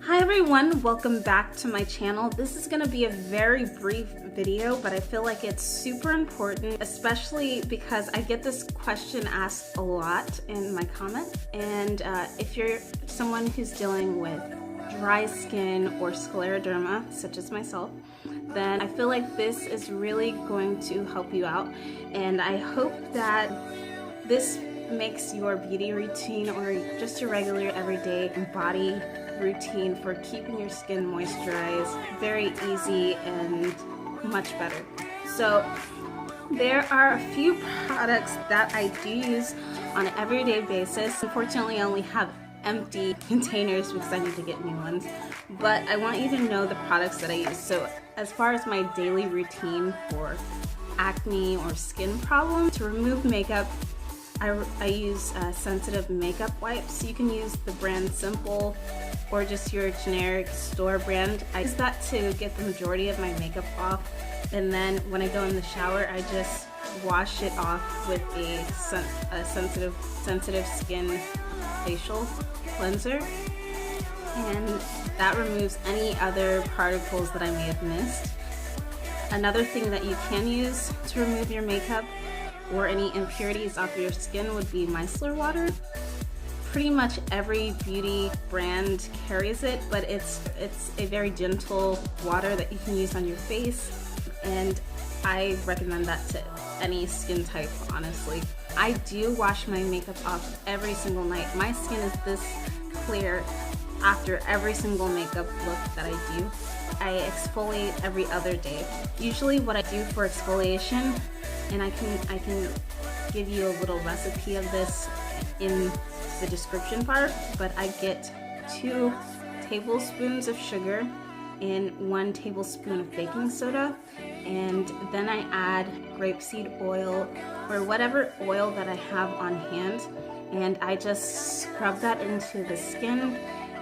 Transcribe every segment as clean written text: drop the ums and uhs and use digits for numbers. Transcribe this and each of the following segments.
Hi everyone, welcome back to my channel. This is going to be a very brief video, but I feel like it's super important, especially because I get this question asked a lot in my comment. And if you're someone who's dealing with dry skin or scleroderma, such as myself, then I feel like this is really going to help you out. And I hope that this makes your beauty routine or just your regular everyday body routine for keeping your skin moisturized very easy and much better. So there are a few products that I do use on an everyday basis. Unfortunately, I only have empty containers because I need to get new ones, but I want you to know the products that I use. So as far as my daily routine for acne or skin problems, to remove makeup, I use sensitive makeup wipes. You can use the brand Simple or just your generic store brand. I use that to get the majority of my makeup off, and then when I go in the shower, I just wash it off with a sensitive skin facial cleanser, and that removes any other particles that I may have missed. Another thing that you can use to remove your makeup or any impurities off your skin would be micellar water. Pretty much every beauty brand carries it, but it's a very gentle water that you can use on your face, and I recommend that to any skin type, honestly. I do wash my makeup off every single night. My skin is this clear after every single makeup look that I do. I exfoliate every other day. Usually what I do for exfoliation, and I can give you a little recipe of this in the description part, but I get 2 tablespoons of sugar and 1 tablespoon of baking soda, and then I add grapeseed oil or whatever oil that I have on hand, and I just scrub that into the skin,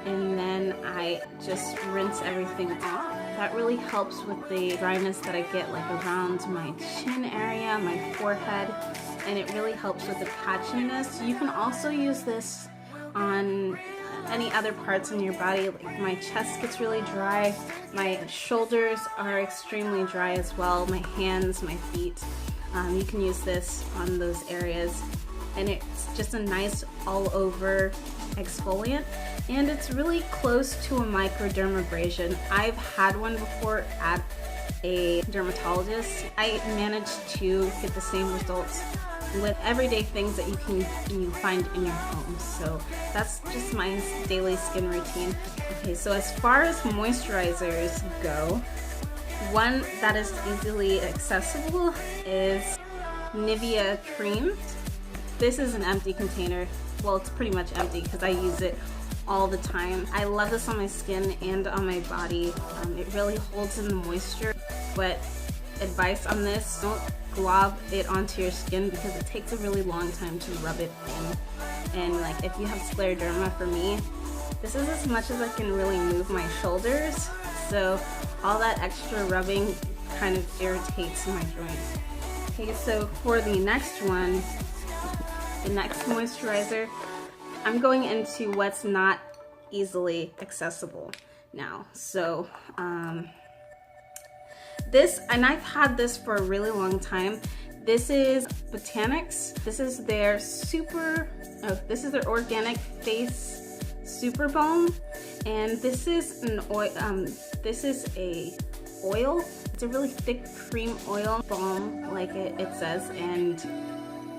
and then I just rinse everything off. That really helps with the dryness that I get like around my chin area, my forehead, and it really helps with the patchiness. You can also use this on any other parts in your body. Like my chest gets really dry, my shoulders are extremely dry as well, my hands, my feet. You can use this on those areas, and it's just a nice all over exfoliant, and it's really close to a microdermabrasion. I've had one before at a dermatologist. I managed to get the same results with everyday things that you can find in your home. So that's just my daily skin routine. Okay, so as far as moisturizers go, one that is easily accessible is Nivea Creme. This is an empty container. Well, it's pretty much empty because I use it all the time. I love this on my skin and on my body. It really holds in the moisture, but advice on this, don't glob it onto your skin because it takes a really long time to rub it in. And like if you have scleroderma, for me, this is as much as I can really move my shoulders. So all that extra rubbing kind of irritates my joints. Okay, so for the next one, the next moisturizer, I'm going into what's not easily accessible now. So this, and I've had this for a really long time. This is Bontanics. This is their this is their organic face super balm, and this is an oil. This is a oil. It's a really thick cream oil balm, like it says, and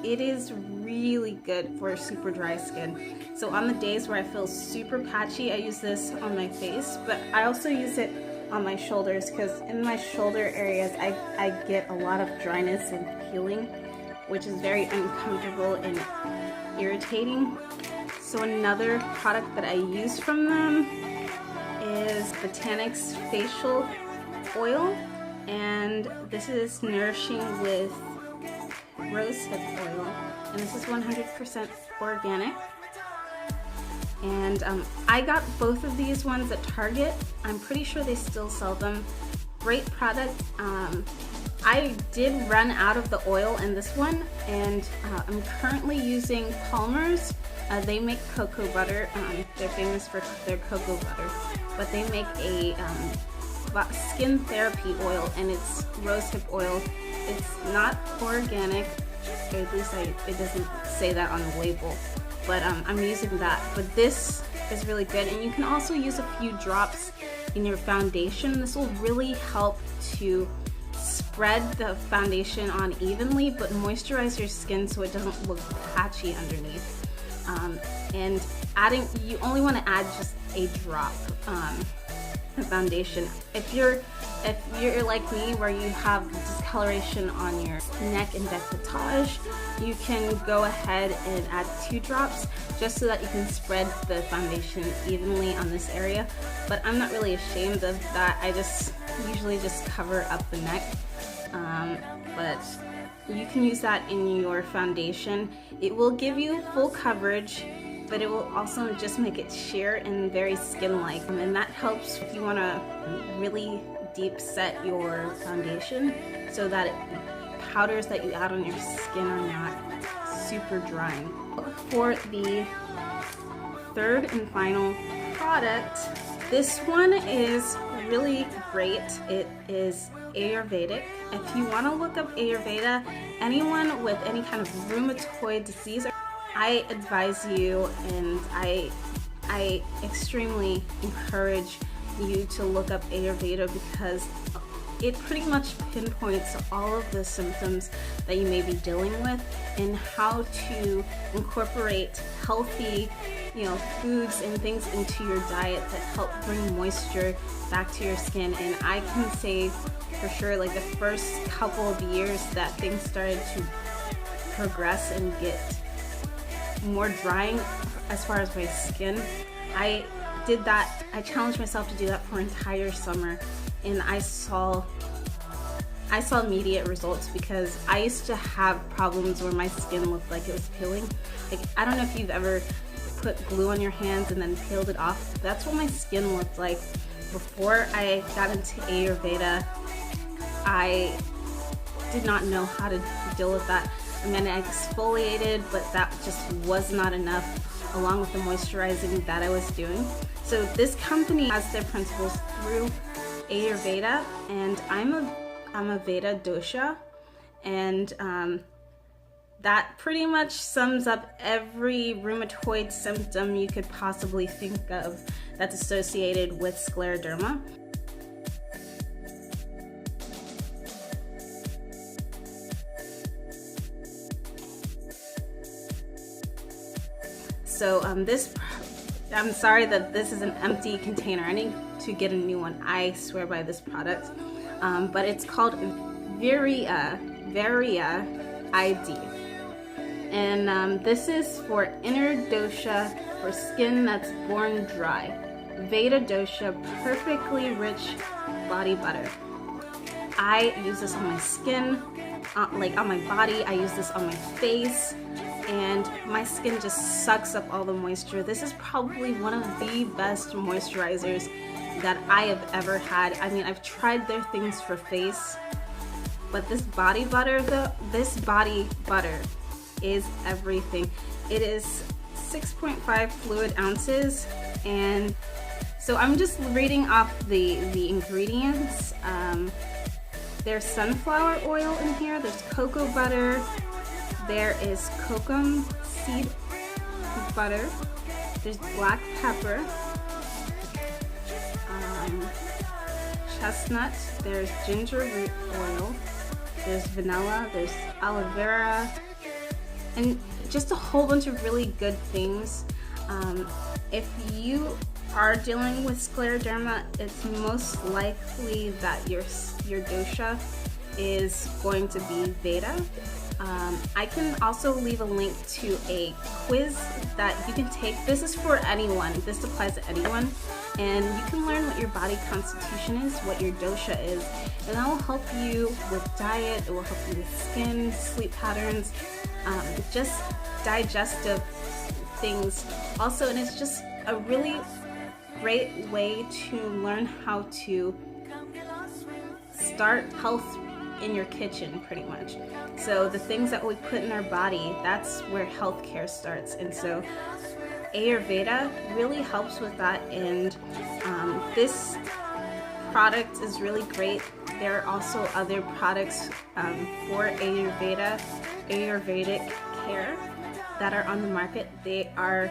it is really good for super dry skin. So on the days where I feel super patchy, I use this on my face, but I also use it on my shoulders because in my shoulder areas I get a lot of dryness and peeling, which is very uncomfortable and irritating. So another product that I use from them is Bontanics Facial Oil, and this is nourishing with rosehip oil, and this is 100% organic. And I got both of these ones at Target. I'm pretty sure they still sell them. Great product. I did run out of the oil in this one, and I'm currently using Palmer's. They make cocoa butter. They're famous for their cocoa butter, but they make a skin therapy oil, and it's rosehip oil. It's not organic, or at least it doesn't say that on the label, but I'm using that. But this is really good, and you can also use a few drops in your foundation. This will really help to spread the foundation on evenly, but moisturize your skin so it doesn't look patchy underneath. And you only want to add just a drop of foundation. If you're like me, where you have discoloration on your neck and décolletage, you can go ahead and add 2 drops just so that you can spread the foundation evenly on this area. But I'm not really ashamed of that. I usually just cover up the neck. But you can use that in your foundation. It will give you full coverage, but it will also just make it sheer and very skin-like. And that helps if you want to really deep set your foundation so that powders that you add on your skin are not super drying. For the third and final product, this one is really great. It is Ayurvedic. If you want to look up Ayurveda, anyone with any kind of rheumatoid disease, I advise you, and I extremely encourage you to look up Ayurveda, because it pretty much pinpoints all of the symptoms that you may be dealing with and how to incorporate healthy, foods and things into your diet that help bring moisture back to your skin. And I can say for sure, like the first couple of years that things started to progress and get more drying as far as my skin, I did that. I challenged myself to do that for an entire summer, and I saw immediate results, because I used to have problems where my skin looked like it was peeling. Like, I don't know if you've ever put glue on your hands and then peeled it off. That's what my skin looked like before I got into Ayurveda. I did not know how to deal with that. I mean, I exfoliated, but that just was not enough, along with the moisturizing that I was doing. So this company has their principles through Ayurveda, and I'm a Vata dosha, and that pretty much sums up every rheumatoid symptom you could possibly think of that's associated with scleroderma. So I'm sorry that this is an empty container. I need to get a new one. I swear by this product. But it's called Veria ID. And this is for inner dosha for skin that's born dry. Vata dosha, perfectly rich body butter. I use this on my skin, like on my body. I use this on my face, and my skin just sucks up all the moisture. This is probably one of the best moisturizers that I have ever had. I mean, I've tried their things for face, but this body butter is everything. It is 6.5 fluid ounces, and so I'm just reading off the ingredients. There's sunflower oil in here, there's cocoa butter, there is kokum seed butter, there's black pepper, chestnut, there's ginger root oil, there's vanilla, there's aloe vera, and just a whole bunch of really good things. If you are dealing with scleroderma, it's most likely that your dosha is going to be Vata. I can also leave a link to a quiz that you can take. This is for anyone. This applies to anyone. And you can learn what your body constitution is, what your dosha is. And that will help you with diet, it will help you with skin, sleep patterns, just digestive things. Also, and it's just a really great way to learn how to start health in your kitchen pretty much. So the things that we put in our body, that's where healthcare starts. And so Ayurveda really helps with that, and this product is really great. There are also other products for Ayurvedic care that are on the market. They are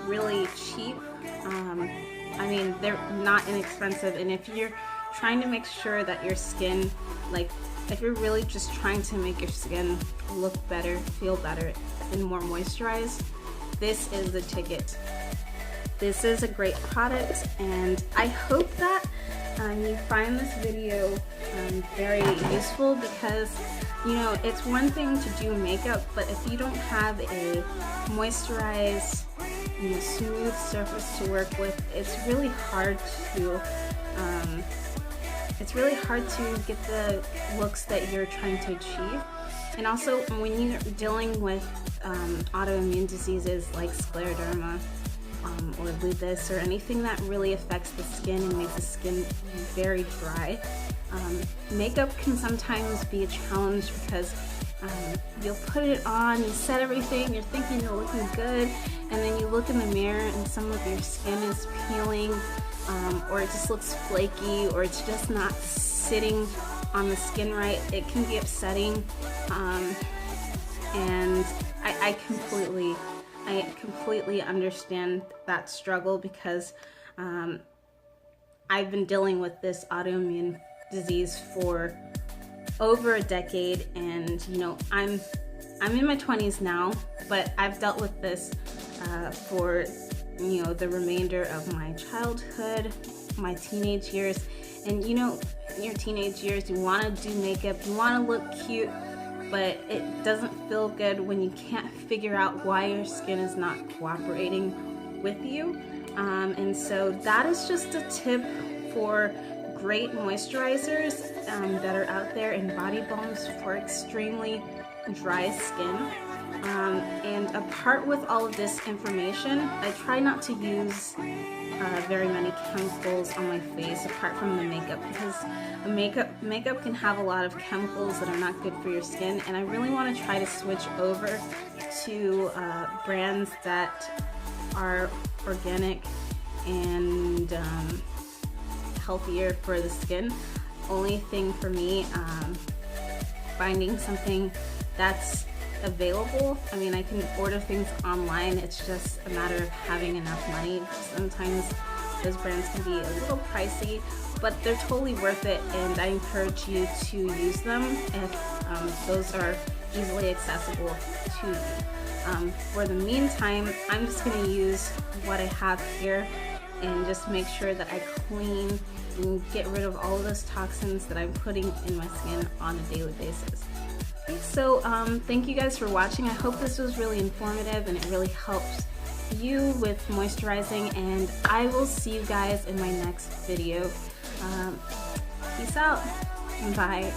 really cheap. I mean, they're not inexpensive, and if you're trying to make sure that your skin, like if you're really just trying to make your skin look better, feel better, and more moisturized, this is the ticket. This is a great product, and I hope that you find this video very useful, because you know, it's one thing to do makeup, but if you don't have a moisturized, you know, smooth surface to work with, it's really hard to get the looks that you're trying to achieve. And also, when you're dealing with autoimmune diseases like scleroderma or lupus, or anything that really affects the skin and makes the skin very dry, makeup can sometimes be a challenge, because you'll put it on, you set everything, you're thinking you're looking good, and then you look in the mirror and some of your skin is peeling, or it just looks flaky, or it's just not sitting on the skin right. It can be upsetting, and I completely understand that struggle, because I've been dealing with this autoimmune disease for over a decade, and you know, I'm in my 20s now, but I've dealt with this for, you know, the remainder of my childhood, my teenage years. And you know, in your teenage years, you want to do makeup, you want to look cute, but it doesn't feel good when you can't figure out why your skin is not cooperating with you. And so that is just a tip for great moisturizers that are out there, and body balms for extremely dry skin. And apart with all of this information, I try not to use very many chemicals on my face apart from the makeup, because makeup can have a lot of chemicals that are not good for your skin, and I really want to try to switch over to brands that are organic and healthier for the skin. Only thing for me, finding something that's available. I mean, I can order things online, it's just a matter of having enough money. Sometimes those brands can be a little pricey, but they're totally worth it, and I encourage you to use them if those are easily accessible to you. For the meantime, I'm just going to use what I have here and just make sure that I clean and get rid of all of those toxins that I'm putting in my skin on a daily basis. Okay, so thank you guys for watching. I hope this was really informative and it really helps you with moisturizing, and I will see you guys in my next video. Peace out. Bye.